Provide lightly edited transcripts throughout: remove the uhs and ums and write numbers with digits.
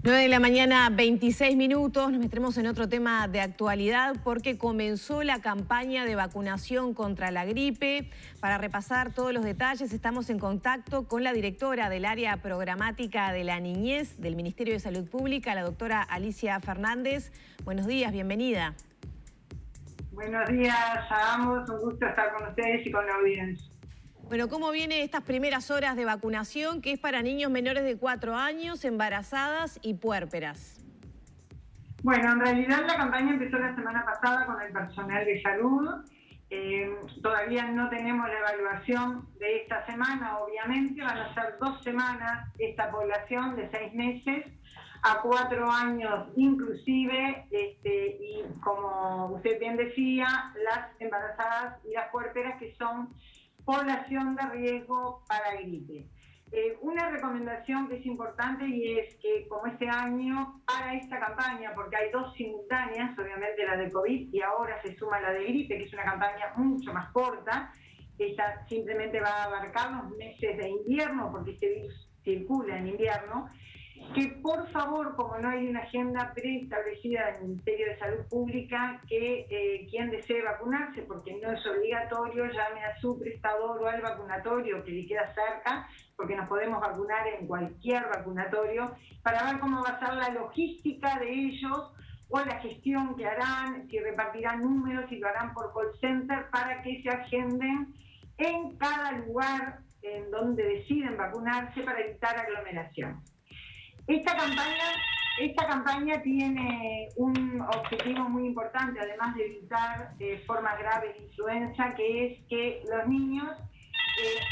9 de la mañana, 26 minutos. Nos metemos en otro tema de actualidad porque comenzó la campaña de vacunación contra la gripe. Para repasar todos los detalles, estamos en contacto con la directora del área programática de la niñez del Ministerio de Salud Pública, la doctora Alicia Fernández. Buenos días, bienvenida. Buenos días a ambos, un gusto estar con ustedes y con la audiencia. Bueno, ¿cómo vienen estas primeras horas de vacunación, que es para niños menores de 4 años, embarazadas y puérperas? Bueno, en realidad la campaña empezó la semana pasada con el personal de salud. Todavía no tenemos la evaluación de esta semana, obviamente. Van a ser 2 semanas esta población de 6 meses a 4 años inclusive, y como usted bien decía, las embarazadas y las puérperas, que son población de riesgo para gripe. Una recomendación que es importante, y es que como este año, para esta campaña, porque hay 2 simultáneas, obviamente la de COVID y ahora se suma la de gripe, que es una campaña mucho más corta, esta simplemente va a abarcar los meses de invierno, porque este virus circula en invierno, que por favor, como no hay una agenda preestablecida del Ministerio de Salud Pública, que quien desee vacunarse, porque no es obligatorio, llame a su prestador o al vacunatorio que le queda cerca, porque nos podemos vacunar en cualquier vacunatorio, para ver cómo va a ser la logística de ellos o la gestión que harán, si repartirán números, si lo harán por call center, para que se agenden en cada lugar en donde deciden vacunarse para evitar aglomeración. Esta campaña tiene un objetivo muy importante, además de evitar formas graves de influenza, que es que los niños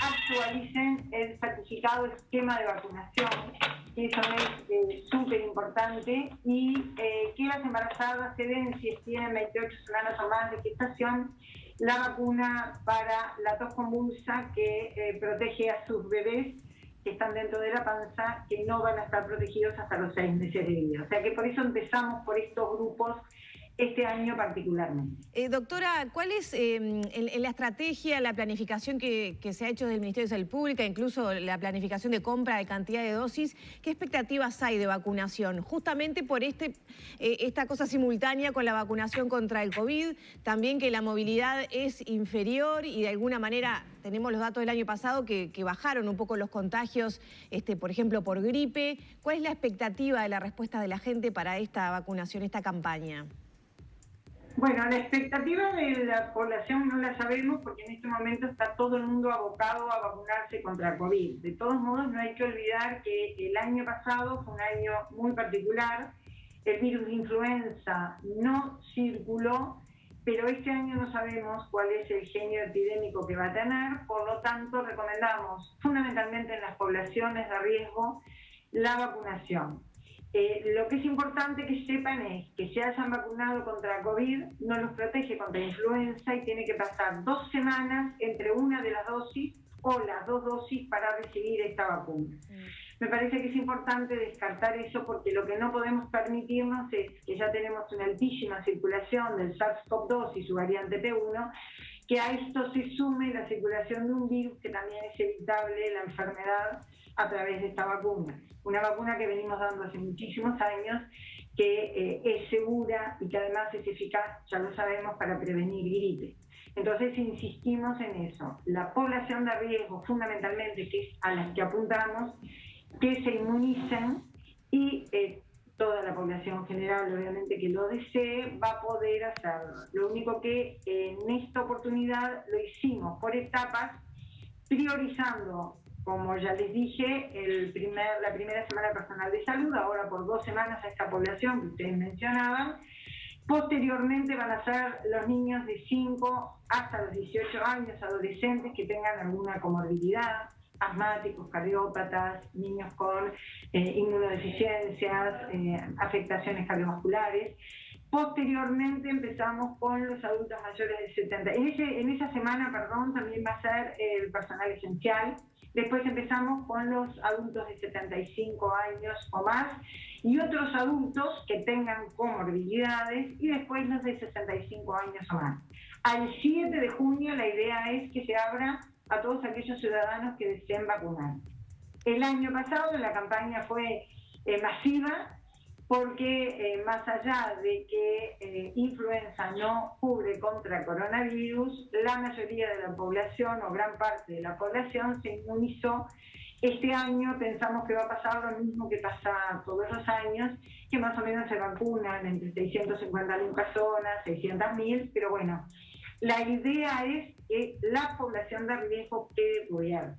actualicen el certificado de esquema de vacunación, que eso es súper importante, y que las embarazadas se den, si tienen 28 semanas o más de gestación, la vacuna para la tos convulsa, que protege a sus bebés que están dentro de la panza, que no van a estar protegidos hasta los 6 meses de vida. O sea que por eso empezamos por estos grupos este año particularmente. Doctora, ¿cuál es en la estrategia, la planificación que se ha hecho desde el Ministerio de Salud Pública, incluso la planificación de compra de cantidad de dosis? ¿Qué expectativas hay de vacunación? Justamente por esta cosa simultánea con la vacunación contra el COVID, también que la movilidad es inferior y de alguna manera tenemos los datos del año pasado que bajaron un poco los contagios, por ejemplo, por gripe. ¿Cuál es la expectativa de la respuesta de la gente para esta vacunación, esta campaña? Bueno, la expectativa de la población no la sabemos, porque en este momento está todo el mundo abocado a vacunarse contra COVID. De todos modos, no hay que olvidar que el año pasado fue un año muy particular. El virus de influenza no circuló, pero este año no sabemos cuál es el genio epidémico que va a tener. Por lo tanto, recomendamos fundamentalmente en las poblaciones de riesgo la vacunación. Lo que es importante que sepan es que se hayan vacunado contra COVID no los protege contra influenza, y tiene que pasar 2 semanas entre una de las dosis o las 2 dosis para recibir esta vacuna. Me parece que es importante descartar eso, porque lo que no podemos permitirnos es que ya tenemos una altísima circulación del SARS-CoV-2 y su variante P1, que a esto se sume la circulación de un virus que también es evitable, la enfermedad, a través de esta vacuna. Una vacuna que venimos dando hace muchísimos años, que es segura y que además es eficaz, ya lo sabemos, para prevenir gripe. Entonces insistimos en eso. La población de riesgo, fundamentalmente, que es a las que apuntamos, que se inmunicen, y toda la población general, obviamente, que lo desee, va a poder hacerlo. Lo único que en esta oportunidad lo hicimos por etapas, priorizando, como ya les dije, la primera semana personal de salud, ahora por 2 semanas a esta población que ustedes mencionaban. Posteriormente van a ser los niños de 5 hasta los 18 años, adolescentes que tengan alguna comorbilidad, asmáticos, cardiópatas, niños con inmunodeficiencias, afectaciones cardiovasculares. Posteriormente empezamos con los adultos mayores de 70. En esa semana, también va a ser el personal esencial. Después empezamos con los adultos de 75 años o más y otros adultos que tengan comorbilidades, y después los de 65 años o más. Al 7 de junio la idea es que se abra a todos aquellos ciudadanos que deseen vacunar. El año pasado la campaña fue masiva, porque más allá de que influenza no cubre contra coronavirus, la mayoría de la población o gran parte de la población se inmunizó. Este año pensamos que va a pasar lo mismo que pasa todos los años, que más o menos se vacunan entre 650.000 personas, 600.000, pero bueno, la idea es que la población de riesgo quede cubierta.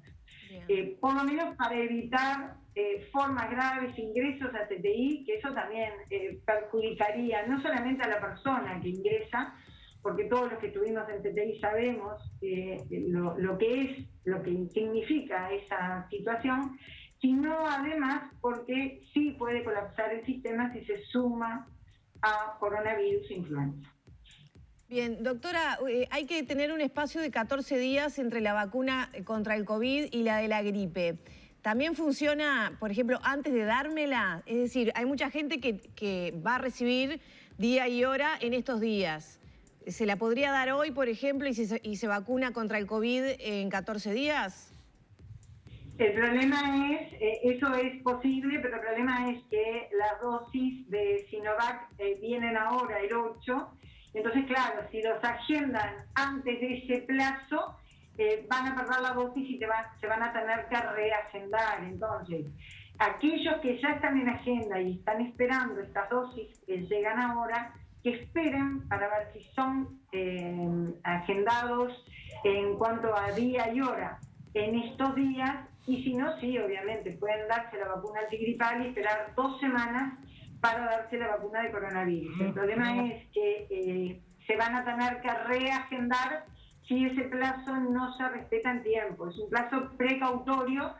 Por lo menos para evitar formas graves, ingresos a CTI, que eso también perjudicaría no solamente a la persona que ingresa, porque todos los que estuvimos en CTI sabemos lo que significa esa situación, sino además porque sí puede colapsar el sistema si se suma a coronavirus e influenza. Bien, doctora, hay que tener un espacio de 14 días entre la vacuna contra el COVID y la de la gripe. ¿También funciona, por ejemplo, antes de dármela? Es decir, hay mucha gente que va a recibir día y hora en estos días. ¿Se la podría dar hoy, por ejemplo, y se vacuna contra el COVID en 14 días? El problema es, eso es posible, pero el problema es que las dosis de Sinovac vienen ahora el 8, entonces claro, si los agendan antes de ese plazo, van a perder la dosis y se van a tener que reagendar. Entonces, aquellos que ya están en agenda y están esperando estas dosis que llegan ahora, que esperen para ver si son agendados en cuanto a día y hora en estos días, y si no, sí, obviamente, pueden darse la vacuna antigripal y esperar 2 semanas para darse la vacuna de coronavirus. El problema es que se van a tener que reagendar si ese plazo no se respeta en tiempo. Es un plazo precautorio,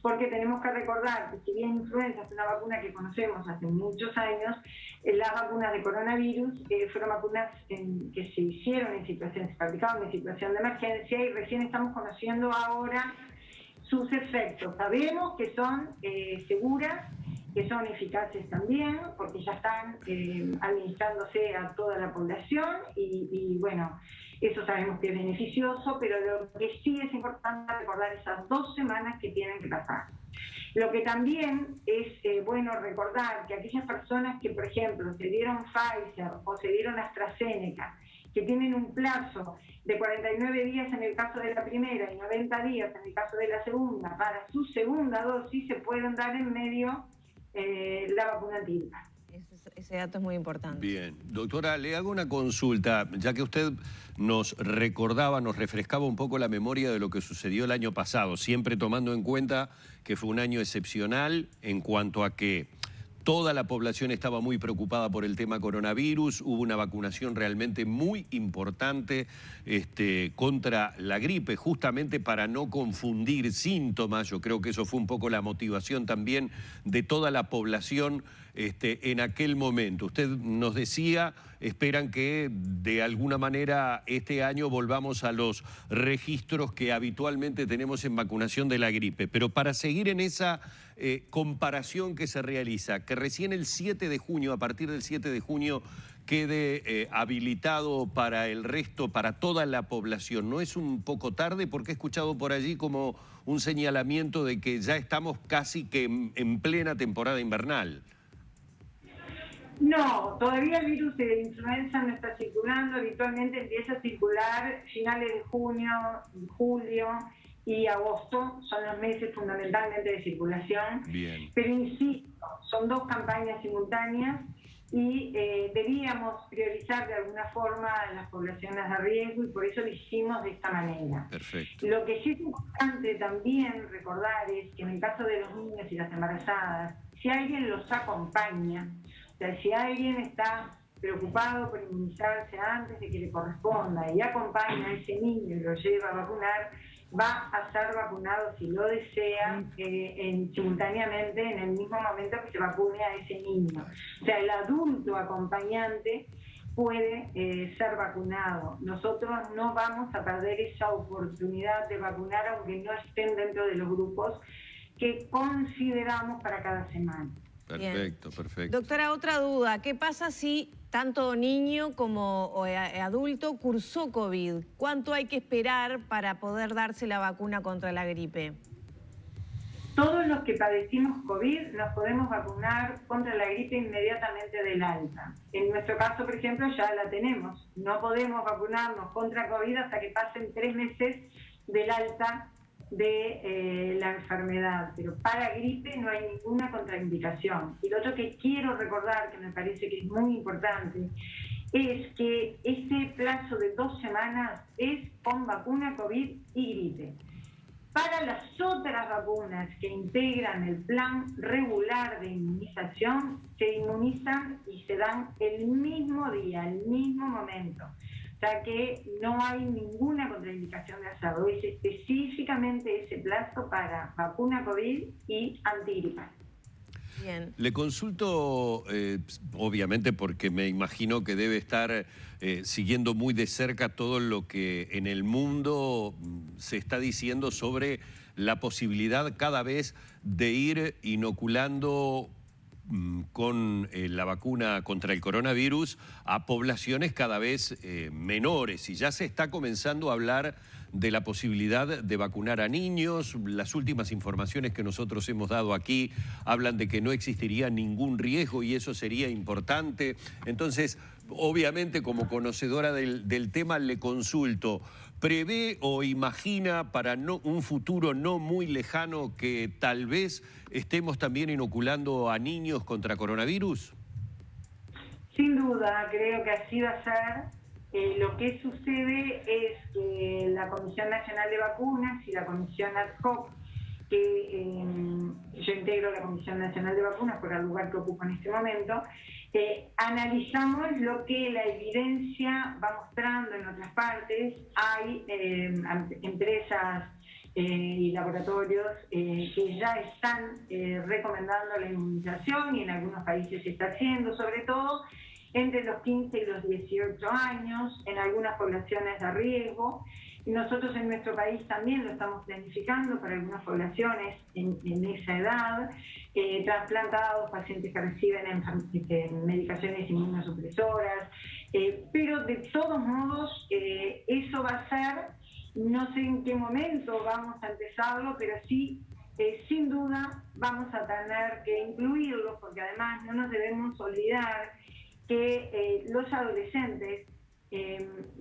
porque tenemos que recordar que si bien influenza es una vacuna que conocemos hace muchos años, las vacunas de coronavirus fueron vacunas que se hicieron en situaciones, se fabricaron en situación de emergencia, y recién estamos conociendo ahora sus efectos. Sabemos que son seguras, que son eficaces también, porque ya están administrándose a toda la población y bueno, eso sabemos que es beneficioso, pero lo que sí es importante recordar esas 2 semanas que tienen que pasar. Lo que también es bueno recordar que aquellas personas que, por ejemplo, se dieron Pfizer o se dieron AstraZeneca, que tienen un plazo de 49 días en el caso de la primera y 90 días en el caso de la segunda, para su segunda dosis se pueden dar en medio la vacuna antigripal. Ese dato es muy importante. Bien. Doctora, le hago una consulta, ya que usted nos recordaba, nos refrescaba un poco la memoria de lo que sucedió el año pasado, siempre tomando en cuenta que fue un año excepcional en cuanto a que toda la población estaba muy preocupada por el tema coronavirus, hubo una vacunación realmente muy importante contra la gripe, justamente para no confundir síntomas. Yo creo que eso fue un poco la motivación también de toda la población en aquel momento. Usted nos decía, esperan que de alguna manera este año volvamos a los registros que habitualmente tenemos en vacunación de la gripe, pero para seguir en esa comparación que se realiza, que recién el 7 de junio, a partir del 7 de junio, quede habilitado para el resto, para toda la población, ¿no es un poco tarde? Porque he escuchado por allí como un señalamiento de que ya estamos casi que en plena temporada invernal. No, todavía el virus de influenza no está circulando. Habitualmente empieza a circular finales de junio, julio y agosto, son los meses fundamentalmente de circulación. Bien. Pero insisto, son 2 campañas simultáneas y debíamos priorizar de alguna forma a las poblaciones de riesgo, y por eso lo hicimos de esta manera. Perfecto. Lo que sí es importante también recordar es que en el caso de los niños y las embarazadas, si alguien los acompaña, o sea, si alguien está preocupado por inmunizarse antes de que le corresponda y acompaña a ese niño y lo lleva a vacunar, va a ser vacunado, si lo desea, simultáneamente en el mismo momento que se vacune a ese niño. O sea, el adulto acompañante puede ser vacunado. Nosotros no vamos a perder esa oportunidad de vacunar, aunque no estén dentro de los grupos que consideramos para cada semana. Perfecto, perfecto. Doctora, otra duda. ¿Qué pasa si tanto niño como adulto cursó COVID? ¿Cuánto hay que esperar para poder darse la vacuna contra la gripe? Todos los que padecimos COVID nos podemos vacunar contra la gripe inmediatamente del alta. En nuestro caso, por ejemplo, ya la tenemos. No podemos vacunarnos contra COVID hasta que pasen 3 meses del alta de la enfermedad. Pero para gripe no hay ninguna contraindicación. Y lo otro que quiero recordar, que me parece que es muy importante, es que ese plazo de 2 semanas es con vacuna COVID y gripe. Para las otras vacunas que integran el plan regular de inmunización, se inmunizan y se dan el mismo día, el mismo momento. O sea que no hay ninguna contraindicación de hacerlo. Es específicamente ese plazo para vacuna COVID y antigripal. Bien. Le consulto, obviamente porque me imagino que debe estar siguiendo muy de cerca todo lo que en el mundo se está diciendo sobre la posibilidad cada vez de ir inoculando con la vacuna contra el coronavirus a poblaciones cada vez menores, y ya se está comenzando a hablar de la posibilidad de vacunar a niños. Las últimas informaciones que nosotros hemos dado aquí hablan de que no existiría ningún riesgo y eso sería importante. Entonces, obviamente, como conocedora del tema, le consulto, ¿prevé o imagina para un futuro no muy lejano que tal vez estemos también inoculando a niños contra coronavirus? Sin duda, creo que así va a ser. Lo que sucede es que la Comisión Nacional de Vacunas y la Comisión Ad Hoc, que yo integro la Comisión Nacional de Vacunas por el lugar que ocupo en este momento, analizamos lo que la evidencia va mostrando en otras partes. Hay empresas y laboratorios que ya están recomendando la inmunización, y en algunos países se está haciendo, sobre todo entre los 15 y los 18 años, en algunas poblaciones de riesgo. Y nosotros en nuestro país también lo estamos planificando para algunas poblaciones en esa edad, trasplantados, pacientes que reciben medicaciones inmunosupresoras, pero de todos modos eso va a ser, no sé en qué momento vamos a empezarlo, pero sí, sin duda vamos a tener que incluirlo, porque además no nos debemos olvidar que los adolescentes,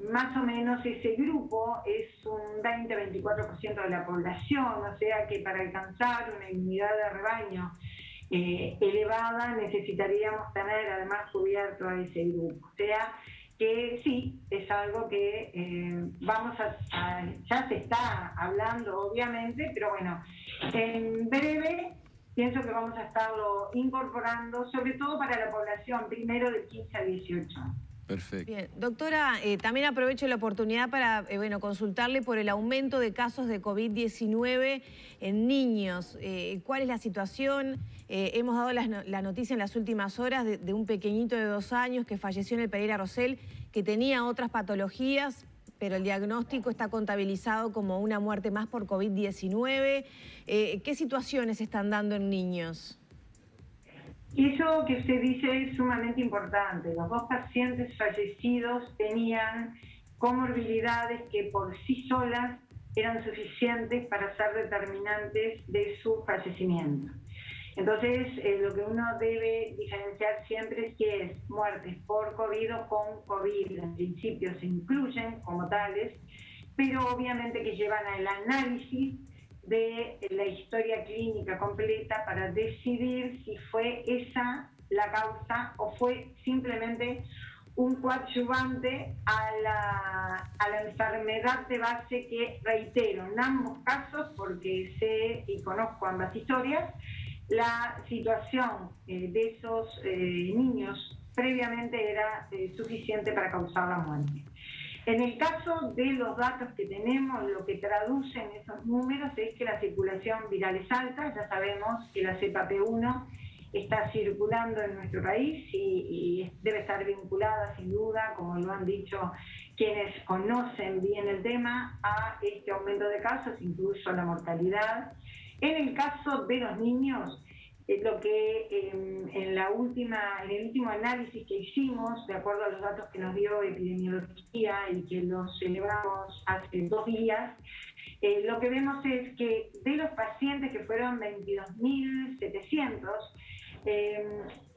más o menos ese grupo es un 20-24% de la población, o sea que para alcanzar una inmunidad de rebaño elevada necesitaríamos tener además cubierto a ese grupo. O sea que sí, es algo que ya se está hablando obviamente, pero bueno, en breve pienso que vamos a estarlo incorporando, sobre todo para la población primero de 15 a 18. Perfecto. Bien, doctora, también aprovecho la oportunidad para consultarle por el aumento de casos de COVID-19 en niños. ¿Cuál es la situación? Hemos dado la noticia en las últimas horas de un pequeñito de 2 años que falleció en el Pereira Rosell, que tenía otras patologías, pero el diagnóstico está contabilizado como una muerte más por COVID-19. ¿Qué situaciones se están dando en niños? Eso que usted dice es sumamente importante. Los 2 pacientes fallecidos tenían comorbilidades que por sí solas eran suficientes para ser determinantes de su fallecimiento. Entonces, lo que uno debe diferenciar siempre es que es muertes por COVID o con COVID. En principio se incluyen como tales, pero obviamente que llevan al análisis de la historia clínica completa para decidir si fue esa la causa o fue simplemente un coadyuvante a la enfermedad de base que, reitero, en ambos casos, porque sé y conozco ambas historias, la situación de esos niños previamente era suficiente para causar la muerte. En el caso de los datos que tenemos, lo que traducen esos números es que la circulación viral es alta. Ya sabemos que la cepa P1 está circulando en nuestro país y debe estar vinculada, sin duda, como lo han dicho quienes conocen bien el tema, a este aumento de casos, incluso la mortalidad. En el caso de los niños, lo que en el último análisis que hicimos, de acuerdo a los datos que nos dio epidemiología y que los celebramos hace 2 días, lo que vemos es que de los pacientes, que fueron 22.700,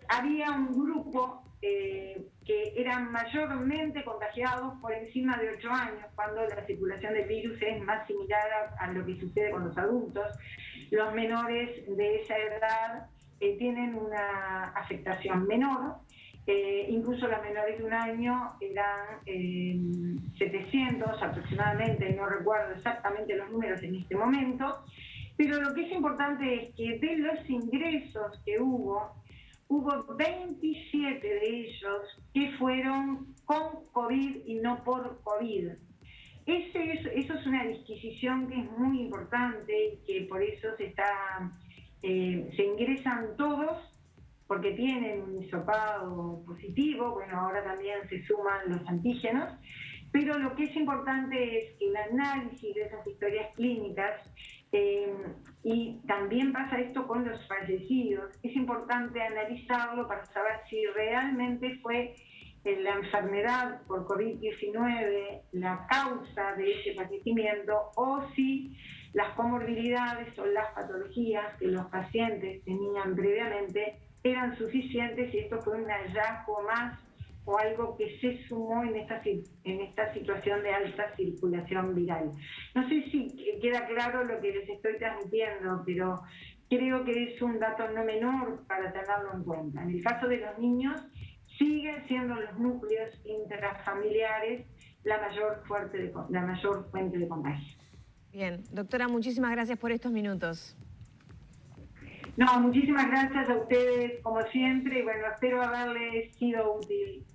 había un grupo que eran mayormente contagiados por encima de 8 años, cuando la circulación del virus es más similar a lo que sucede con los adultos. Los menores de esa edad tienen una afectación menor, incluso los menores de 1 año eran 700 aproximadamente, no recuerdo exactamente los números en este momento, pero lo que es importante es que de los ingresos que hubo 27 de ellos que fueron con COVID y no por COVID. Eso es una disquisición que es muy importante y que por eso se ingresan todos porque tienen un hisopado positivo. Bueno, ahora también se suman los antígenos, pero lo que es importante es que el análisis de esas historias clínicas, y también pasa esto con los fallecidos, es importante analizarlo para saber si realmente fue la enfermedad por COVID-19 la causa de ese fallecimiento, o si las comorbilidades o las patologías que los pacientes tenían previamente eran suficientes y esto fue un hallazgo más o algo que se sumó en esta situación de alta circulación viral. No sé si queda claro lo que les estoy transmitiendo, pero creo que es un dato no menor para tenerlo en cuenta. En el caso de los niños, siguen siendo los núcleos intrafamiliares la mayor fuente de contagio. Bien, doctora, muchísimas gracias por estos minutos. No, muchísimas gracias a ustedes, como siempre, y bueno, espero haberles sido útil.